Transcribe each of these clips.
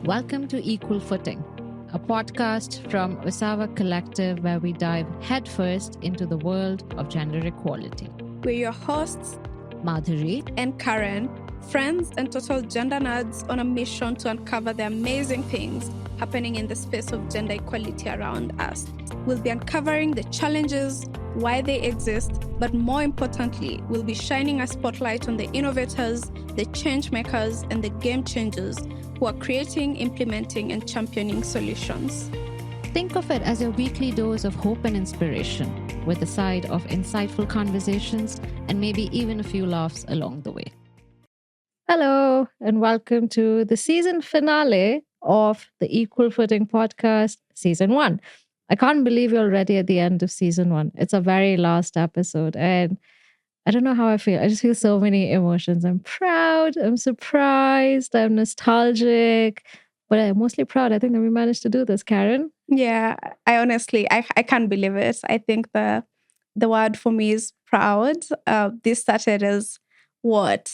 Welcome to Equal Footing, a podcast from Usawa Collective where we dive headfirst into the world of gender equality. We're your hosts, Madhuri and Karen, friends and total gender nerds on a mission to uncover the amazing things happening in the space of gender equality around us. We'll be uncovering the challenges, why they exist, but more importantly, we'll be shining a spotlight on the innovators, the change makers, and the game changers who are creating, implementing, and championing solutions. Think of it as a weekly dose of hope and inspiration, with a side of insightful conversations and maybe even a few laughs along the way. Hello, and welcome to the season finale of the Equal Footing podcast, season 1. I can't believe we're already at the end of season 1. It's a very last episode, and I don't know how I feel. I just feel so many emotions. I'm proud, I'm surprised, I'm nostalgic, but I'm mostly proud. I think that we managed to do this, Karen. Yeah, I honestly can't believe it. I think the word for me is proud. This started as what?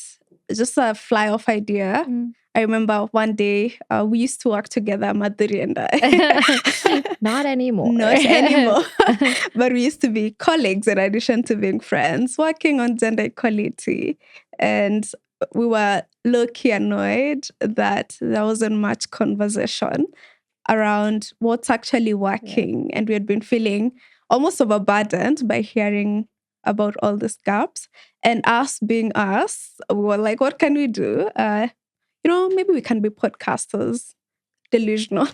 Just a fly-off idea. I remember one day we used to work together, Madhuri and I. Not anymore. Not anymore. But we used to be colleagues in addition to being friends, working on gender equality. And we were low-key annoyed that there wasn't much conversation around what's actually working. Yeah. And we had been feeling almost overburdened by hearing about all these gaps. And us being us, we were like, what can we do? Maybe we can be podcasters. Delusional.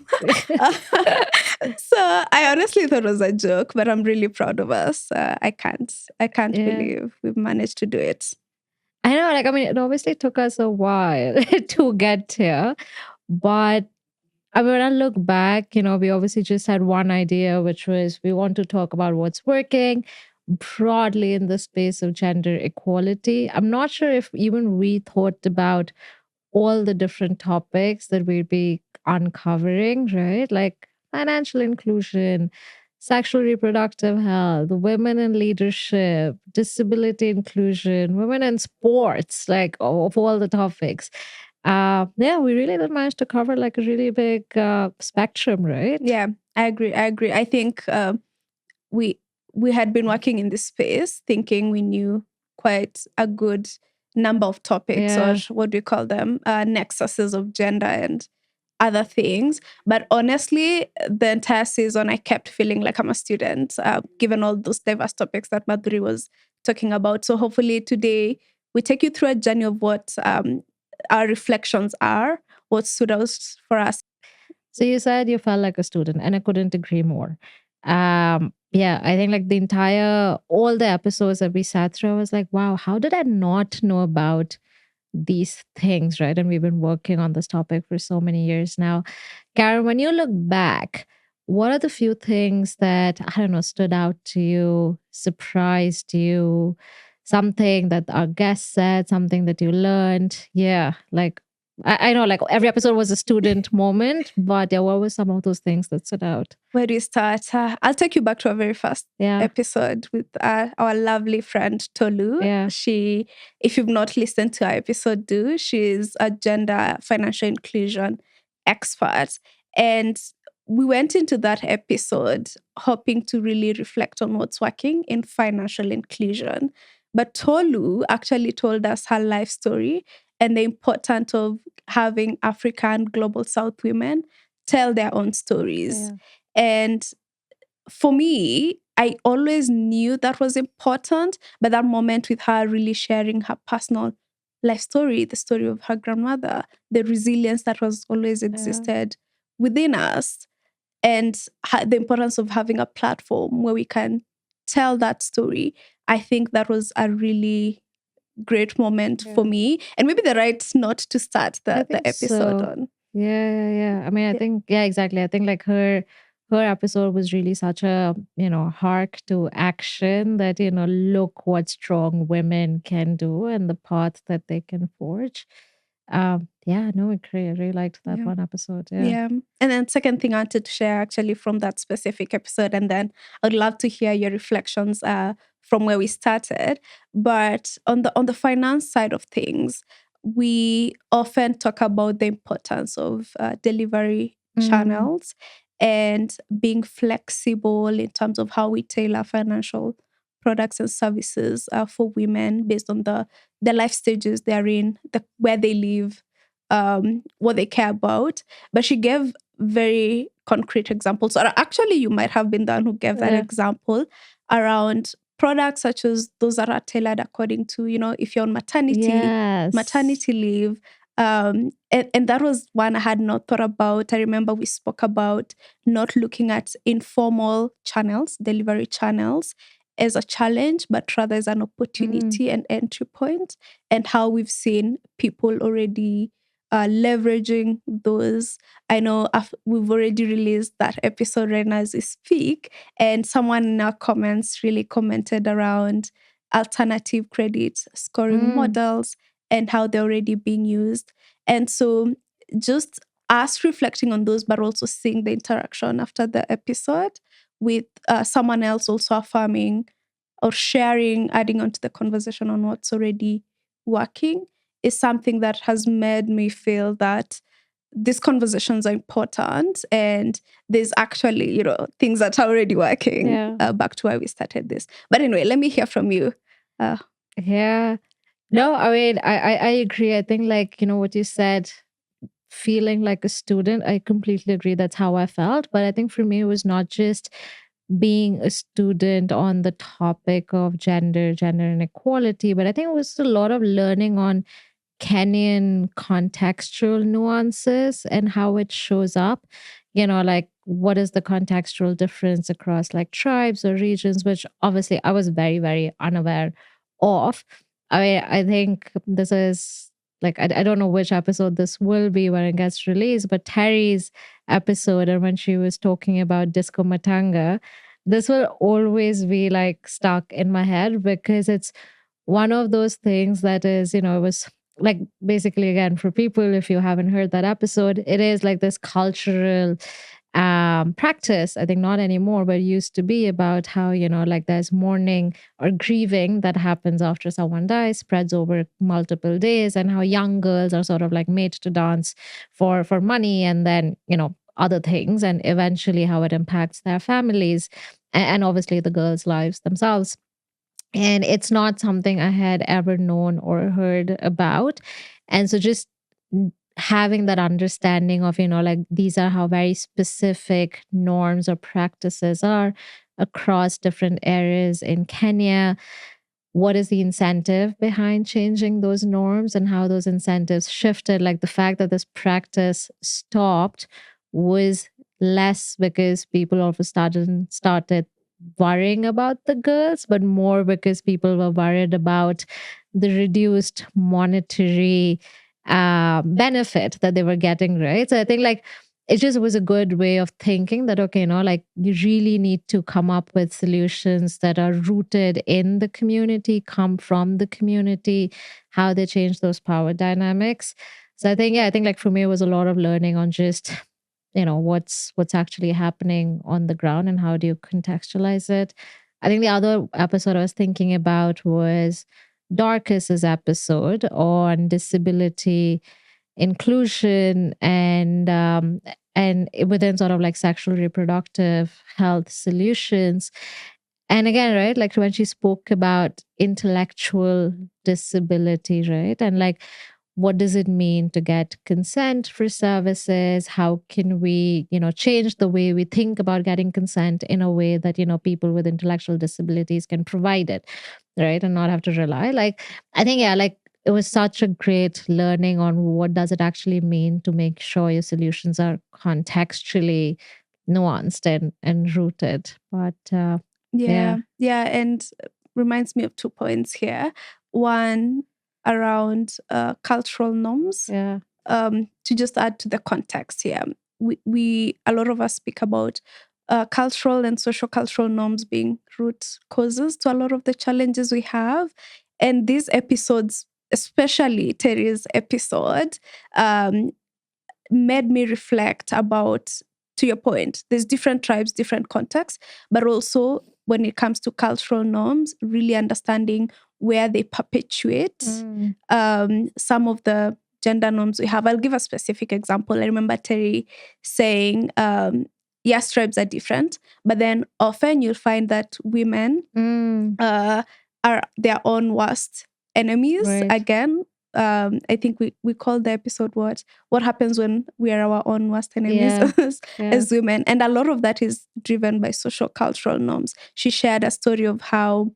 So I honestly thought it was a joke, but I'm really proud of us. I can't believe we've managed to do it. I know, it obviously took us a while to get here, but when I look back, we obviously just had one idea, which was we want to talk about what's working broadly in the space of gender equality. I'm not sure if even we thought about all the different topics that we'd be uncovering, right? Like financial inclusion, sexual reproductive health, women in leadership, disability inclusion, women in sports, like of all the topics. We really did manage to cover like a really big spectrum, right? Yeah, I agree. I think we had been working in this space thinking we knew quite a good number of topics, or what do we call them, nexuses of gender and other things. But honestly, the entire season, I kept feeling like I'm a student, given all those diverse topics that Madhuri was talking about. So hopefully today, we take you through a journey of what our reflections are, what stood out for us. So you said you felt like a student, and I couldn't agree more. I think like all the episodes that we sat through, I was like, wow, how did I not know about these things, right? And we've been working on this topic for so many years now. Karen, when you look back, what are the few things that, I don't know, stood out to you, surprised you, something that our guest said, something that you learned? Yeah, like I know like every episode was a student moment, but what were some of those things that stood out? Where do you start? I'll take you back to our very first episode with our lovely friend Tolu. Yeah. She, if you've not listened to our episode, she's a gender financial inclusion expert. And we went into that episode hoping to really reflect on what's working in financial inclusion. But Tolu actually told us her life story and the importance of having African Global South women tell their own stories. Yeah. And for me, I always knew that was important, but that moment with her really sharing her personal life story, the story of her grandmother, the resilience that was always existed within us, and the importance of having a platform where we can tell that story, I think that was a really great moment for me, and maybe the right note to start the episode on. Yeah. I mean, I think, exactly. I think like her episode was really such a, hark to action that, look what strong women can do and the path that they can forge. I really liked that one episode. Yeah. And then second thing I wanted to share actually from that specific episode, and then I'd love to hear your reflections from where we started. But on the finance side of things, we often talk about the importance of delivery channels and being flexible in terms of how we tailor financial products and services for women based on the life stages they're in, where they live, what they care about. But she gave very concrete examples. Or actually, you might have been the one who gave that example around products such as those that are tailored according to, if you're on maternity leave. And that was one I had not thought about. I remember we spoke about not looking at informal channels, delivery channels, as a challenge, but rather as an opportunity and entry point, and how we've seen people already leveraging those. I know we've already released that episode right now as we speak, and someone in our comments really commented around alternative credit scoring models and how they're already being used. And so just us reflecting on those, but also seeing the interaction after the episode with someone else also affirming or sharing, adding onto the conversation on what's already working, is something that has made me feel that these conversations are important and there's actually, things that are already working, back to where we started this. But anyway, let me hear from you. Yeah. No, I mean, I agree. I think, like, what you said, feeling like a student, I completely agree. That's how I felt. But I think for me, it was not just being a student on the topic of gender inequality, but I think it was a lot of learning on Kenyan contextual nuances and how it shows up. Like, what is the contextual difference across like tribes or regions, which obviously I was very, very unaware of. I mean, I think this is like, I don't know which episode this will be when it gets released, but Terry's episode, and when she was talking about disco matanga, this will always be like stuck in my head because it's one of those things that is, it was like, basically, again, for people, if you haven't heard that episode, it is like this cultural practice. I think not anymore, but it used to be about how, like, there's mourning or grieving that happens after someone dies, spreads over multiple days, and how young girls are sort of like made to dance for money, and then, other things, and eventually how it impacts their families and obviously the girls' lives themselves. And it's not something I had ever known or heard about. And so just having that understanding of, like, these are how very specific norms or practices are across different areas in Kenya. What is the incentive behind changing those norms and how those incentives shifted? Like, the fact that this practice stopped was less because people all of a sudden started worrying about the girls, but more because people were worried about the reduced monetary benefit that they were getting, right? So I think, like, it just was a good way of thinking that, okay, like, you really need to come up with solutions that are rooted in the community, come from the community, how they change those power dynamics. So I think, yeah, I think, like, for me, it was a lot of learning on just, what's actually happening on the ground and how do you contextualize it. I think the other episode I was thinking about was Dorcas's episode on disability inclusion and within sort of like sexual reproductive health solutions. And again, right, like when she spoke about intellectual disability, right, and like, what does it mean to get consent for services? How can we, change the way we think about getting consent in a way that, people with intellectual disabilities can provide it, right, and not have to rely. Like, I think, yeah, like, it was such a great learning on what does it actually mean to make sure your solutions are contextually nuanced and rooted. But yeah. Yeah, and reminds me of 2 points here. One around cultural norms. Yeah. To just add to the context here, we a lot of us speak about cultural and social cultural norms being root causes to a lot of the challenges we have. And these episodes, especially Terry's episode, made me reflect about, to your point, there's different tribes, different contexts, but also when it comes to cultural norms, really understanding where they perpetuate some of the gender norms we have. I'll give a specific example. I remember Terri saying, yes, tribes are different, but then often you'll find that women are their own worst enemies. Right. Again, I think we call the episode what happens when we are our own worst enemies as women. And a lot of that is driven by social cultural norms. She shared a story of how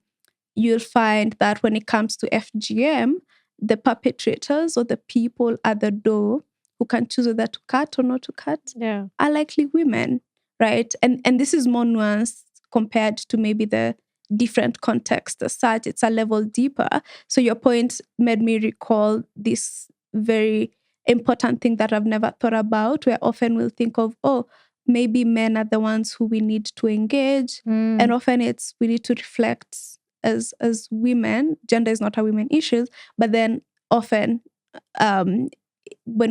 you'll find that when it comes to FGM, the perpetrators or the people at the door who can choose whether to cut or not to cut are likely women, right? And this is more nuanced compared to maybe the different context as such. It's a level deeper. So your point made me recall this very important thing that I've never thought about, where often we'll think of, oh, maybe men are the ones who we need to engage. And often it's we need to reflect as women. Gender is not a women issue, but then often when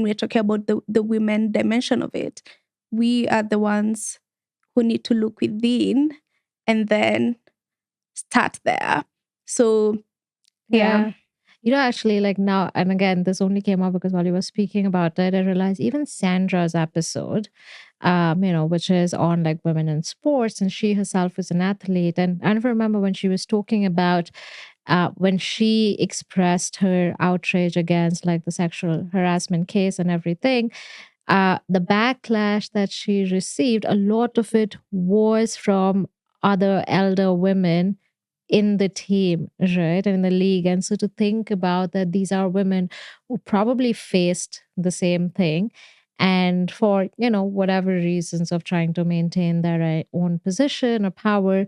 we're talking about the women dimension of it, we are the ones who need to look within and then start there. So, yeah. Actually, like now, and again, this only came up because while you were speaking about it, I realized even Sandra's episode, which is on like women in sports, and she herself is an athlete. And I remember when she was talking about when she expressed her outrage against like the sexual harassment case and everything, the backlash that she received, a lot of it was from other elder women in the team, right? And in the league. And so to think about that, these are women who probably faced the same thing. And for, whatever reasons of trying to maintain their own position or power,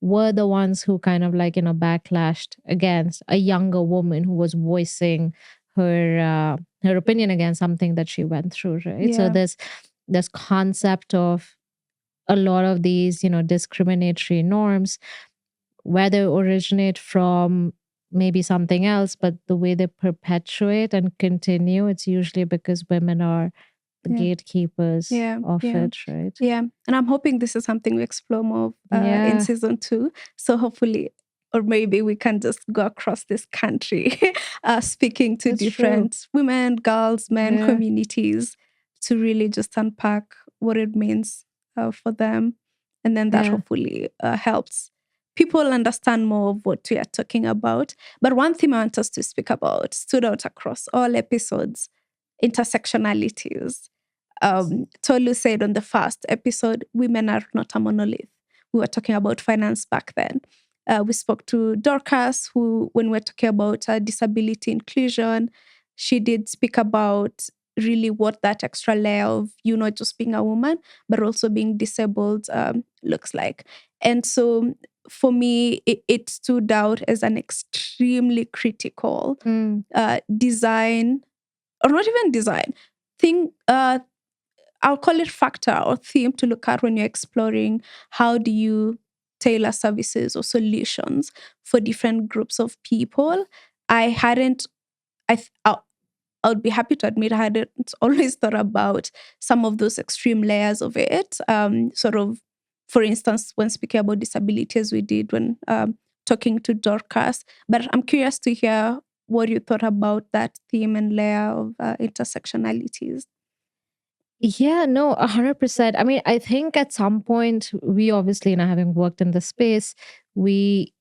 were the ones who kind of like, backlashed against a younger woman who was voicing her opinion against something that she went through, right? So this concept of a lot of these, discriminatory norms, where they originate from maybe something else, but the way they perpetuate and continue, it's usually because women are the gatekeepers of it, right? Yeah. And I'm hoping this is something we explore more in season 2. So hopefully, or maybe we can just go across this country speaking to different women, girls, men, communities to really just unpack what it means for them. And then that hopefully helps people understand more of what we are talking about. But one theme I want us to speak about stood out across all episodes: intersectionalities. Tolu said on the first episode, women are not a monolith. We were talking about finance back then. We spoke to Dorcas, who, when we were talking about disability inclusion, she did speak about really what that extra layer of you not just being a woman, but also being disabled looks like. And so for me, it stood out as an extremely critical design, or not even design, thing. I'll call it factor or theme to look at when you're exploring how do you tailor services or solutions for different groups of people. I would be happy to admit I hadn't always thought about some of those extreme layers of it. Sort of, for instance, when speaking about disability, as we did when talking to Dorcas. But I'm curious to hear what you thought about that theme and layer of intersectionalities. Yeah, no, 100%. I mean, I think at some point we obviously, having worked in the space, we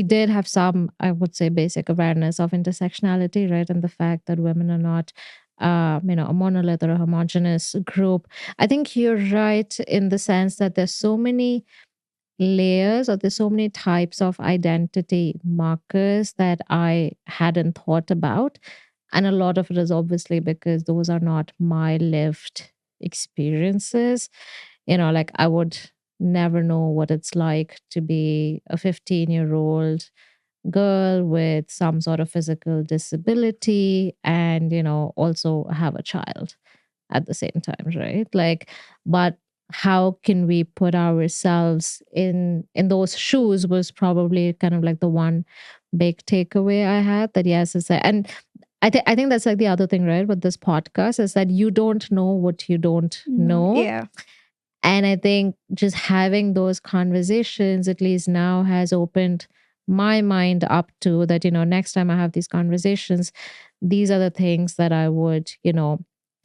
did have some, I would say, basic awareness of intersectionality, right? And the fact that women are not, a monolith or a homogenous group. I think you're right in the sense that there's so many layers, or there's so many types of identity markers that I hadn't thought about. And a lot of it is obviously because those are not my lived experiences. Like I would never know what it's like to be a 15-year-old girl with some sort of physical disability and, also have a child at the same time, right? Like, but how can we put ourselves in those shoes was probably kind of like the one big takeaway I had, that yes, is that. And I think that's like the other thing, right, with this podcast, is that you don't know what you don't know. Yeah. And I think just having those conversations, at least now, has opened my mind up to that, next time I have these conversations, these are the things that I would,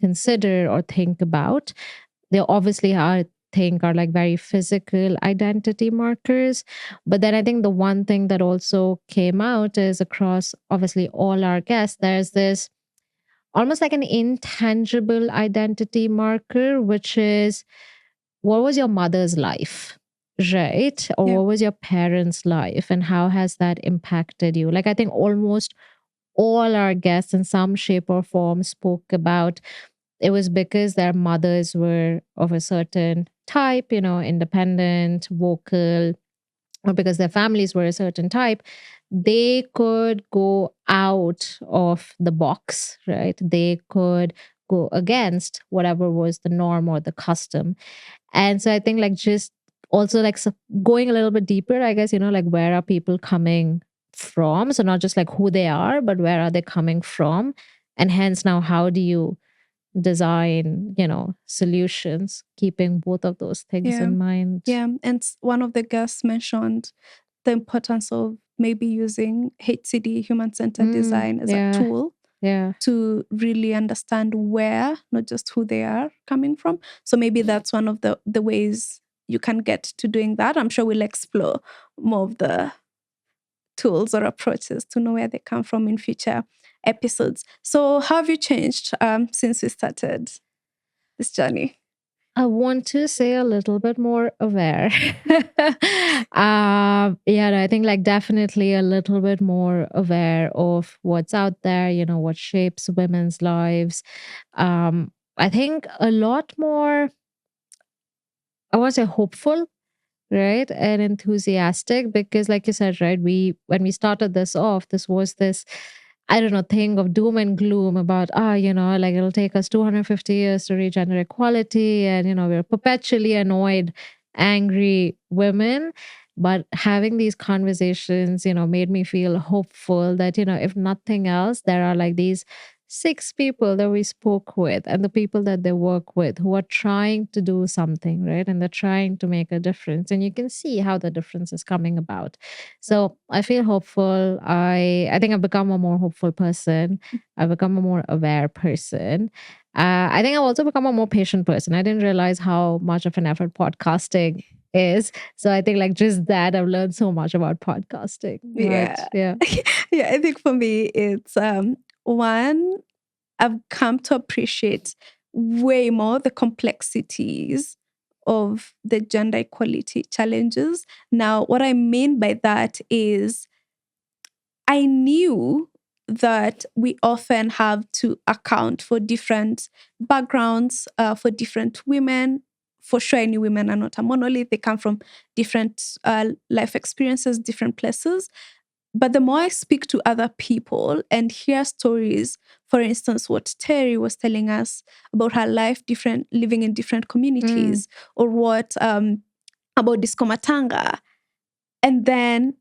consider or think about. They obviously are think are like very physical identity markers. But then I think the one thing that also came out is across obviously all our guests, there's this almost like an intangible identity marker, which is what was your mother's life? Right? Or Yeah. what was your parents' life? And how has that impacted you? Like, I think almost all our guests in some shape or form spoke about it was because their mothers were of a certain type, independent, vocal, or because their families were a certain type, they could go out of the box, right? They could go against whatever was the norm or the custom. And so I think like just also like going a little bit deeper, I guess, like where are people coming from? So not just like who they are, but where are they coming from? And hence now, how do you design, solutions, keeping both of those things Yeah. in mind? Yeah. And one of the guests mentioned the importance of maybe using HCD, human centered design, as a Yeah. tool Yeah. to really understand where, not just who they are coming from. So maybe that's one of the ways you can get to doing that. I'm sure we'll explore more of the tools or approaches to know where they come from in future episodes. So how have you changed since we started this journey? I want to say a little bit more aware. Yeah, I think like definitely a little bit more aware of what's out there, what shapes women's lives. I think a lot more, I want to say hopeful, right? And enthusiastic because like you said, right, when we started this off, this was this, I don't know, thing of doom and gloom about like it'll take us 250 years to reach gender equality, and we're perpetually annoyed, angry women. But having these conversations, made me feel hopeful that, if nothing else, there are like these 6 people that we spoke with and the people that they work with who are trying to do something, right? And they're trying to make a difference. And you can see how the difference is coming about. So I feel hopeful. I think I've become a more hopeful person. I've become a more aware person. I think I've also become a more patient person. I didn't realize how much of an effort podcasting is. So I think like just that I've learned so much about podcasting. But Yeah. yeah. Yeah, I think for me it's one, I've come to appreciate way more the complexities of the gender equality challenges. Now, what I mean by that is I knew that we often have to account for different backgrounds, for different women. For sure, any women are not a monolith. They come from different life experiences, different places. But the more I speak to other people and hear stories, for instance, what Terri was telling us about her life, different living in different communities, or what about Disco Matanga, and then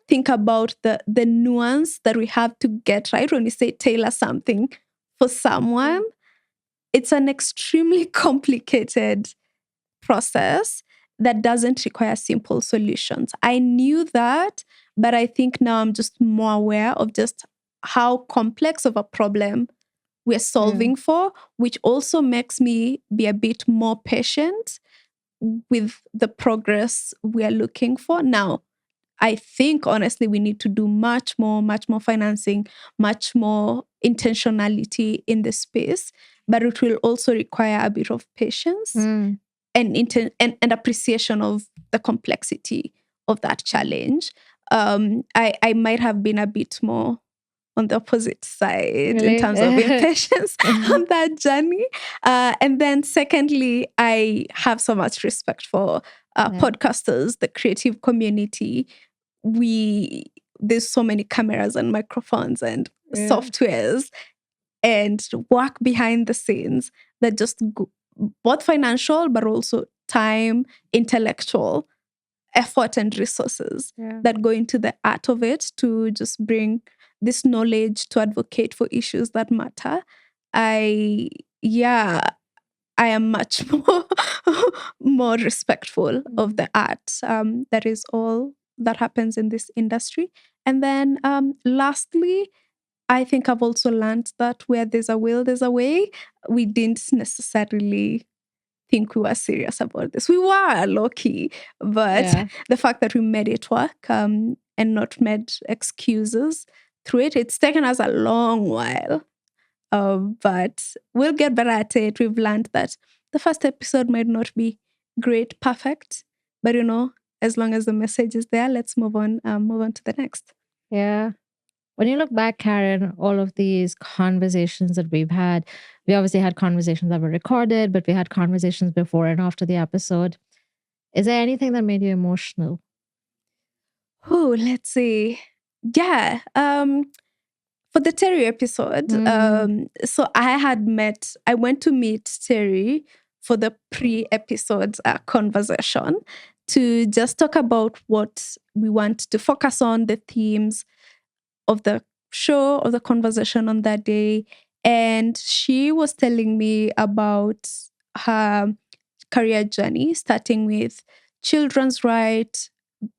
think about the nuance that we have to get right when we say tailor something for someone. It's an extremely complicated process that doesn't require simple solutions. I knew that, but I think now I'm just more aware of just how complex of a problem we're solving for, which also makes me be a bit more patient with the progress we are looking for. Now, I think honestly, we need to do much more financing, much more intentionality in the space, but it will also require a bit of patience and appreciation of the complexity of that challenge. I might have been a bit more on the opposite side in Really? terms of impatience on that journey. And then secondly, I have so much respect for podcasters, the creative community. There's so many cameras and microphones and softwares and work behind the scenes that just both financial but also time, intellectual effort and resources that go into the art of it to just bring this knowledge to advocate for issues that matter. I yeah I am much more respectful of the art. That is all that happens in this industry. And then lastly, I think I've also learned that where there's a will, there's a way. We didn't necessarily think we were serious about this. We were low key, but Yeah. the fact that we made it work and not made excuses through it, it's taken us a long while. But we'll get better at it. We've learned that the first episode might not be great, perfect, but as long as the message is there, let's move on to the next. Yeah. When you look back, Karen, all of these conversations that we've had, we obviously had conversations that were recorded, but we had conversations before and after the episode. Is there anything that made you emotional? Oh, let's see. Yeah. For the Terri episode, so I went to meet Terri for the pre-episode conversation to just talk about what we want to focus on, the themes of the show, of the conversation on that day. And she was telling me about her career journey, starting with children's rights,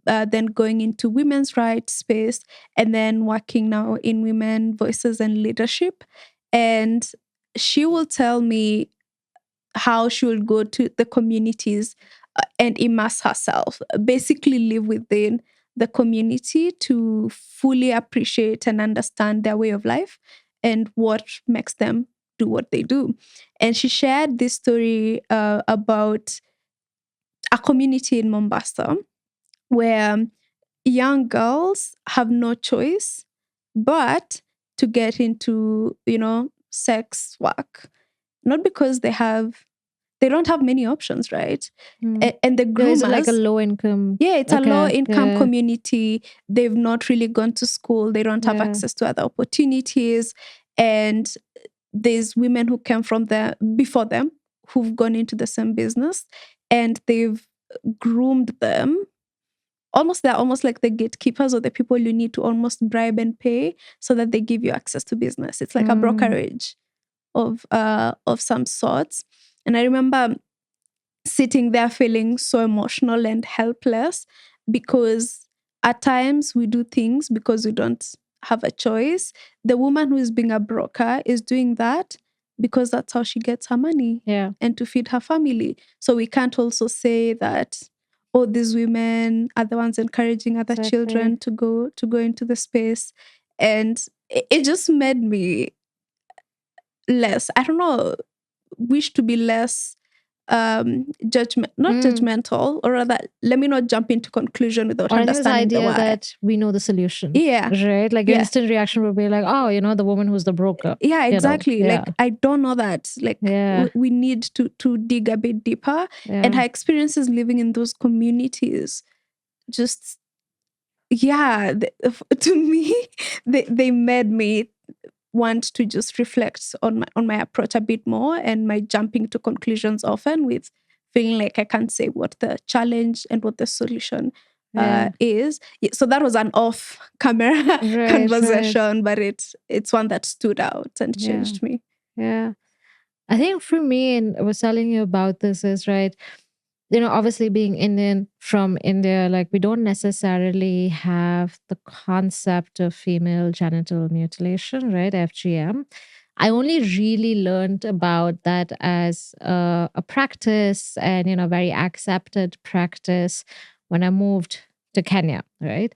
then going into women's rights space, and then working now in women voices and leadership. And she will tell me how she will go to the communities and immerse herself, basically live within the community to fully appreciate and understand their way of life and what makes them do what they do. And she shared this story about a community in Mombasa where young girls have no choice but to get into, sex work, not because they don't have many options, right? And the Is it like a groomers, low income? yeah, it's a low Okay. income Yeah. community. They've not really gone to school. They don't have Yeah. access to other opportunities. And there's women who came from there before them who've gone into the same business and they've groomed them. They're almost like the gatekeepers or the people you need to almost bribe and pay so that they give you access to business. It's like a brokerage of some sorts. And I remember sitting there feeling so emotional and helpless because at times we do things because we don't have a choice. The woman who is being a broker is doing that because that's how she gets her money Yeah. and to feed her family. So we can't also say that, oh, these women are the ones encouraging other children to go into the space. And it just made me less, I don't know, wish to be less not judgmental, or rather, let me not jump into conclusion without Or I think this understanding the idea why. that we know the solution. Yeah. Right? Like your instant reaction would be like, oh, the woman who's the broker. Yeah, exactly. Yeah. Like, I don't know that. Like, Yeah. we need to dig a bit deeper. Yeah. And her experiences living in those communities just, to me, they made me want to just reflect on my approach a bit more and my jumping to conclusions often with feeling like I can't say what the challenge and what the solution is. So that was an off-camera conversation, but it's one that stood out and changed me. Yeah. I think for me, and I was telling you about this is, right, obviously being Indian from India, like we don't necessarily have the concept of female genital mutilation, right? FGM. I only really learned about that as a practice and, very accepted practice when I moved to Kenya, right?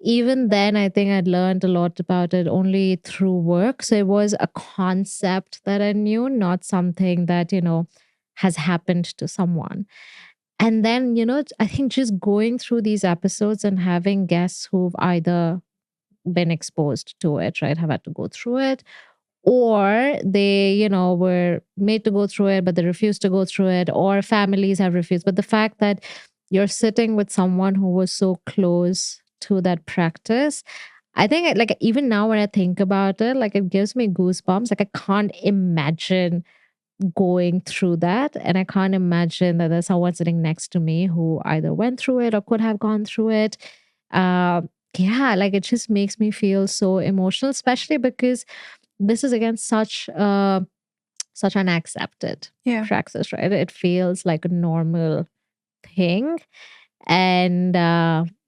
Even then, I think I'd learned a lot about it only through work. So it was a concept that I knew, not something that, has happened to someone. And then, I think just going through these episodes and having guests who've either been exposed to it, right, have had to go through it, or they, were made to go through it, but they refused to go through it, or families have refused. But the fact that you're sitting with someone who was so close to that practice, I think, like, even now when I think about it, like, it gives me goosebumps. Like, I can't imagine going through that. And I can't imagine that there's someone sitting next to me who either went through it or could have gone through it. Yeah, like it just makes me feel so emotional, especially because this is again such such an accepted Yeah. praxis, right? It feels like a normal thing. And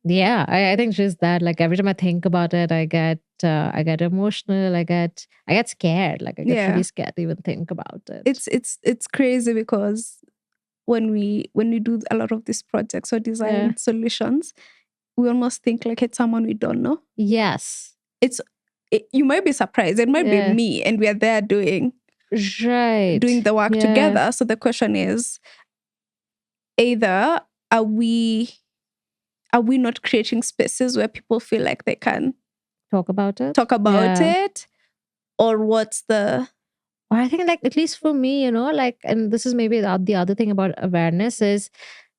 yeah, I think just that, like every time I think about it, I get emotional, I get scared, like I get really scared to even think about it. It's crazy because when we do a lot of these projects or design solutions, we almost think like it's someone we don't know. Yes. You might be surprised. It might be me, and we are there doing the work together. So the question is, either are we not creating spaces where people feel like they can talk about it, or what's the... Or I think, like, at least for me, like, and this is maybe the other thing about awareness is,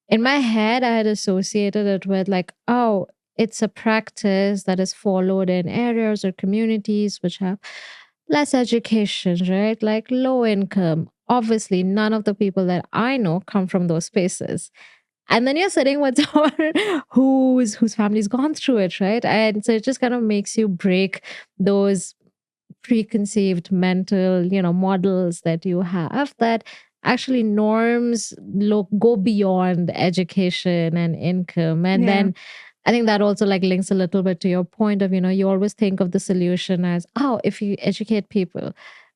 in my head, I had associated it with like, oh, it's a practice that is followed in areas or communities which have less education, right? Like low income. Obviously, none of the people that I know come from those spaces. And then you're sitting with someone whose family's gone through it, right? And so it just kind of makes you break those preconceived mental, models that you have, that actually norms go beyond education and income. And then I think that also like links a little bit to your point of, you always think of the solution as, oh, if you educate people,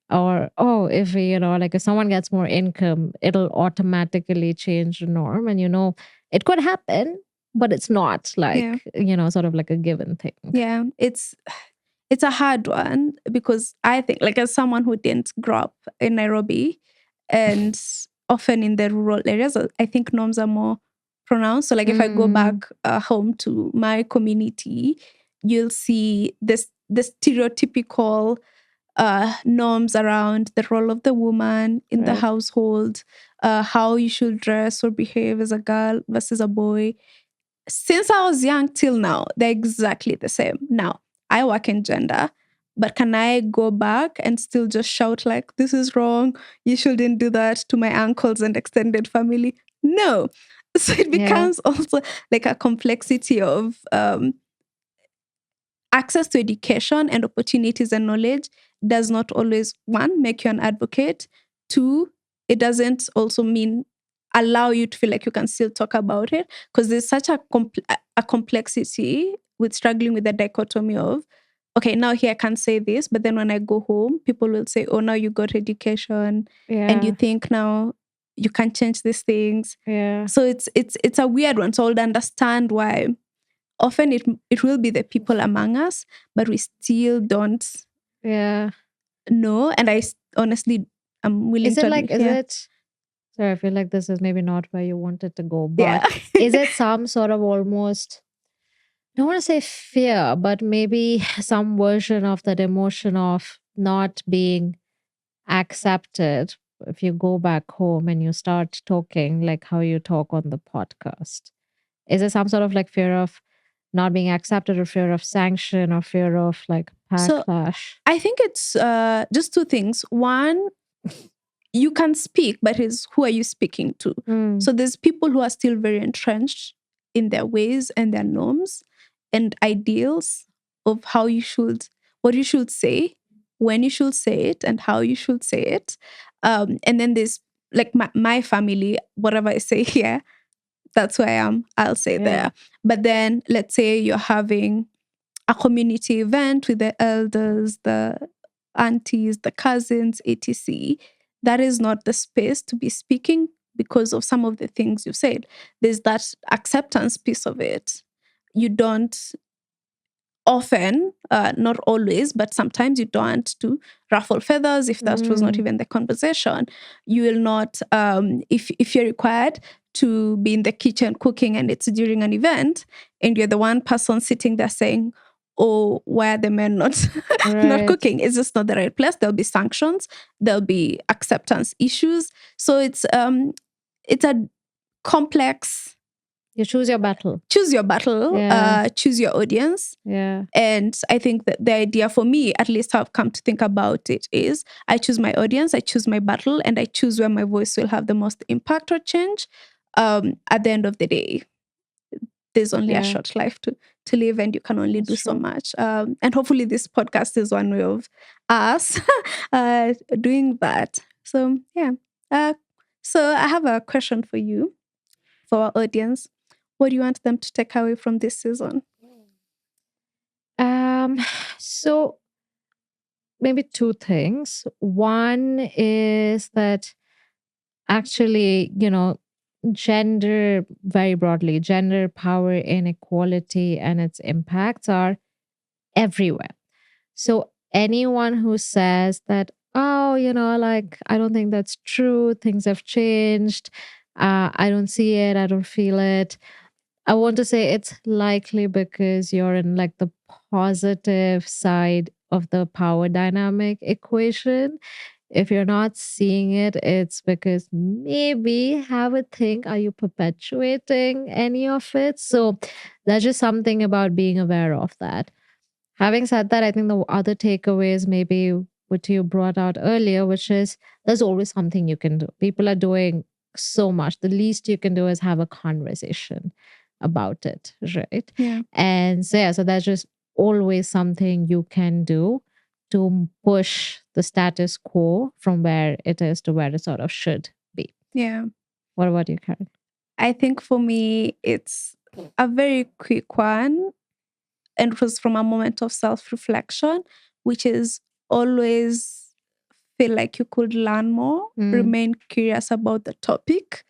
or oh, if like if someone gets more income, it'll automatically change the norm. And it could happen, but it's not like sort of like a given thing. Yeah, it's a hard one, because I think, like, as someone who didn't grow up in Nairobi and often in the rural areas, I think norms are more pronounced. So like if I go back home to my community, you'll see the stereotypical norms around the role of the woman in the household, how you should dress or behave as a girl versus a boy. Since I was young till now, they're exactly the same. Now, I work in gender, but can I go back and still just shout like, this is wrong, you shouldn't do that, to my uncles and extended family? No. So it becomes also like a complexity of access to education and opportunities and knowledge does not always, one, make you an advocate. Two, it doesn't also mean allow you to feel like you can still talk about it, because there's such a complexity with struggling with the dichotomy of, okay, now here I can say this, but then when I go home, people will say, oh, now you got education and you think now you can change these things. So it's a weird one. So I would understand why often it will be the people among us, but we still don't know. And I honestly, I'm willing to admit, is it sorry, I feel like this is maybe not where you wanted to go, but is it some sort of almost, I don't want to say fear, but maybe some version of that emotion of not being accepted if you go back home and you start talking like how you talk on the podcast? Is it some sort of like fear of not being accepted, or fear of sanction, or fear of like backlash? So I think it's just two things. One, you can speak, but it's who are you speaking to? So there's people who are still very entrenched in their ways and their norms and ideals of how you should, what you should say, when you should say it, and how you should say it. And then there's like my family, whatever I say here, that's who I am, I'll say there. But then let's say you're having a community event with the elders, the aunties, the cousins, etc. That is not the space to be speaking because of some of the things you've said. There's that acceptance piece of it. You don't often, not always, but sometimes you don't want to ruffle feathers if that was not even the conversation. You will not, if you're required to be in the kitchen cooking and it's during an event and you're the one person sitting there saying, oh, why are the men not not cooking? It's just not the right place. There'll be sanctions. There'll be acceptance issues. So it's a complex. You choose your battle. Choose your battle. Choose your audience. And I think that the idea for me, at least how I've come to think about it, is I choose my audience, I choose my battle, and I choose where my voice will have the most impact or change. At the end of the day, there's only a short life to live, and you can only do so much. And hopefully this podcast is one way of us doing that. So yeah. So I have a question for you, for our audience. What do you want them to take away from this season? Um, so maybe two things. One is that actually, gender, very broadly, gender, power, inequality, and its impacts are everywhere. So anyone who says that, oh, like, I don't think that's true, things have changed, I don't see it, I don't feel it. I want to say it's likely because you're in like the positive side of the power dynamic equation. If you're not seeing it, it's because maybe have a think, are you perpetuating any of it? So that's just something about being aware of that. Having said that, I think the other takeaway is maybe what you brought out earlier, which is there's always something you can do. People are doing so much. The least you can do is have a conversation about it, right? Yeah. And so, yeah, so that's just always something you can do to push the status quo from where it is to where it sort of should be. Yeah. What about you, Karen? I think for me, it's a very quick one. And it was from a moment of self-reflection, which is always feel like you could learn more, remain curious about the topic,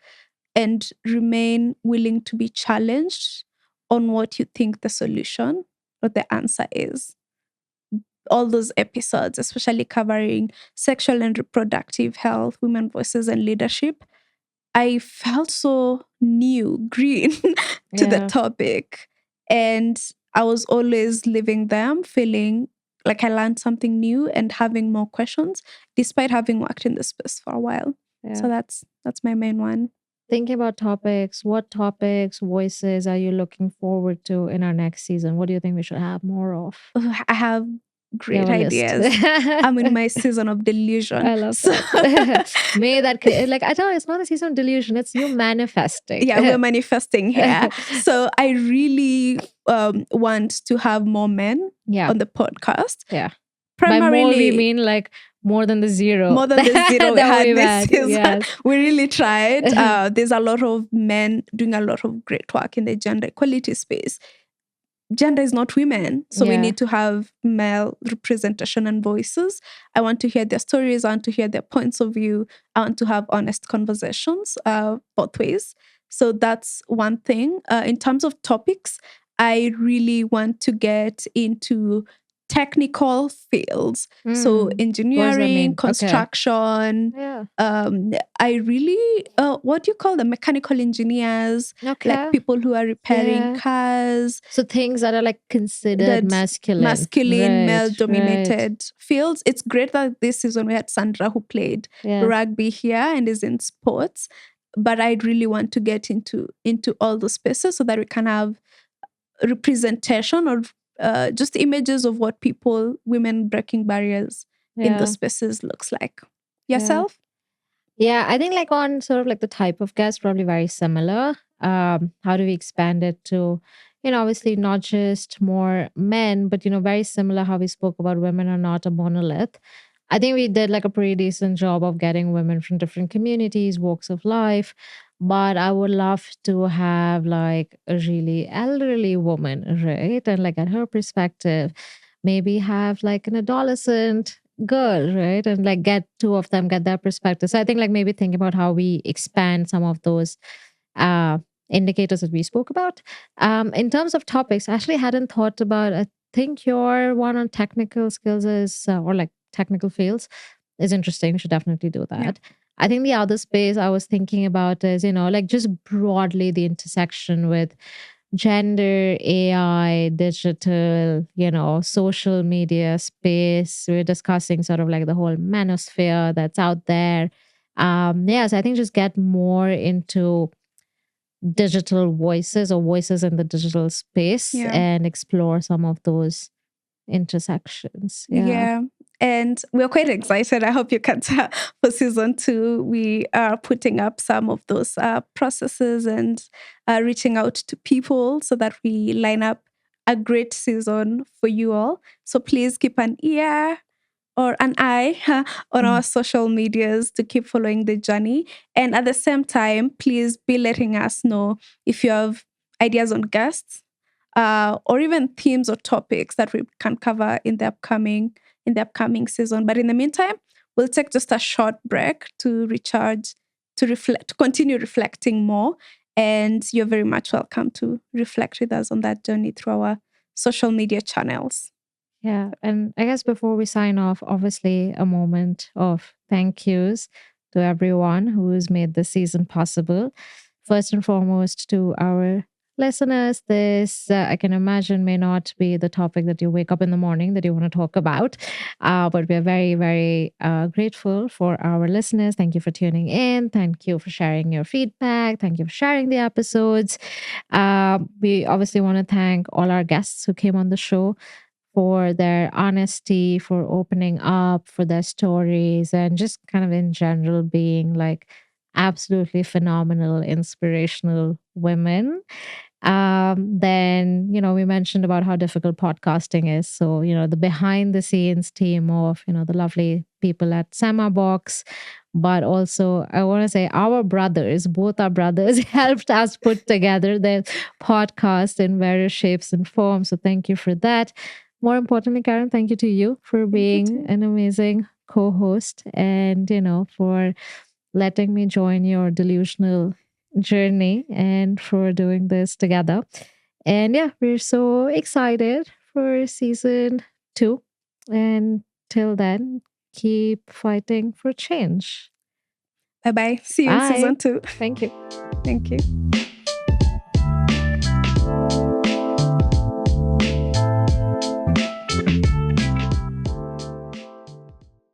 and remain willing to be challenged on what you think the solution or the answer is. All those episodes, especially covering sexual and reproductive health, women voices, and leadership, I felt so new, green to the Yeah. topic. And I was always leaving them feeling like I learned something new and having more questions, despite having worked in the space for a while. So Yeah. that's my main one. Thinking about topics, what topics, voices are you looking forward to in our next season? What do you think we should have more of? I have You have great a list. ideas. I'm in my season of delusion. I love So that. May that like I tell you, it's not a season of delusion. It's you manifesting. yeah, we're manifesting here. So I really want to have more men Yeah. on the podcast. Yeah. By Primarily, more we mean like more than the zero. more than the zero we that had we've this had. season. Yes. We really tried. There's a lot of men doing a lot of great work in the gender equality space. Gender is not women, so we Yeah. need to have male representation and voices. I want to hear their stories. I want to hear their points of view. I want to have honest conversations both ways. So that's one thing. In terms of topics, I really want to get into technical fields. So What does that engineering, mean? Okay. construction. Yeah. I really, what do you call them? Mechanical engineers, Okay. like people who are repairing Yeah. cars. So things that are like considered That masculine. masculine, Right, male-dominated fields. It's great that this season we had Sandra who played Yeah. rugby here and is in sports. But I really want to get into all the spaces so that we can have representation or just images of what people, women breaking barriers in Yeah. the spaces looks like. Yourself? Yeah, I think like on sort of like the type of guest, probably very similar. How do we expand it to, obviously not just more men, but very similar how we spoke about women are not a monolith. I think we did like a pretty decent job of getting women from different communities, walks of life. But I would love to have like a really elderly woman, right? And like at her perspective, maybe have like an adolescent girl, right? And like get two of them, get their perspective. So I think like maybe think about how we expand some of those uh indicators that we spoke about. In terms of topics, I actually hadn't thought about, I think your one on technical skills is or like technical fields is interesting. We should definitely do that. I think the other space I was thinking about is, like just broadly the intersection with gender, AI, digital, social media space. We're discussing sort of like the whole manosphere that's out there. Yes, I think just get more into digital voices or voices in the digital space and explore some of those intersections. Yeah. And we're quite excited. I hope you can tell for season 2. We are putting up some of those processes and reaching out to people so that we line up a great season for you all. So please keep an ear or an eye on Mm. our social medias to keep following the journey. And at the same time, please be letting us know if you have ideas on guests, or even themes or topics that we can cover in the upcoming season. But in the meantime, we'll take just a short break to recharge, to reflect, to continue reflecting more. And you're very much welcome to reflect with us on that journey through our social media channels. Yeah. And I guess before we sign off, obviously, a moment of thank yous to everyone who's made this season possible. First and foremost, to our listeners, this I can imagine may not be the topic that you wake up in the morning that you want to talk about. But we're very, very grateful for our listeners. Thank you for tuning in. Thank you for sharing your feedback. Thank you for sharing the episodes. We obviously want to thank all our guests who came on the show for their honesty, for opening up, for their stories, and just kind of in general being like absolutely phenomenal, inspirational women. Then, we mentioned about how difficult podcasting is. So, the behind the scenes team of, the lovely people at Semabox, but also I want to say our brothers, both our brothers, helped us put together the podcast in various shapes and forms. So thank you for that. More importantly, Karen, thank you to you for Thank you being too. an amazing co-host and, for letting me join your delusional journey and for doing this together. And yeah, we're so excited for season 2. And till then, keep fighting for change. Bye bye. See you in season Bye. 2. Thank you. Thank you.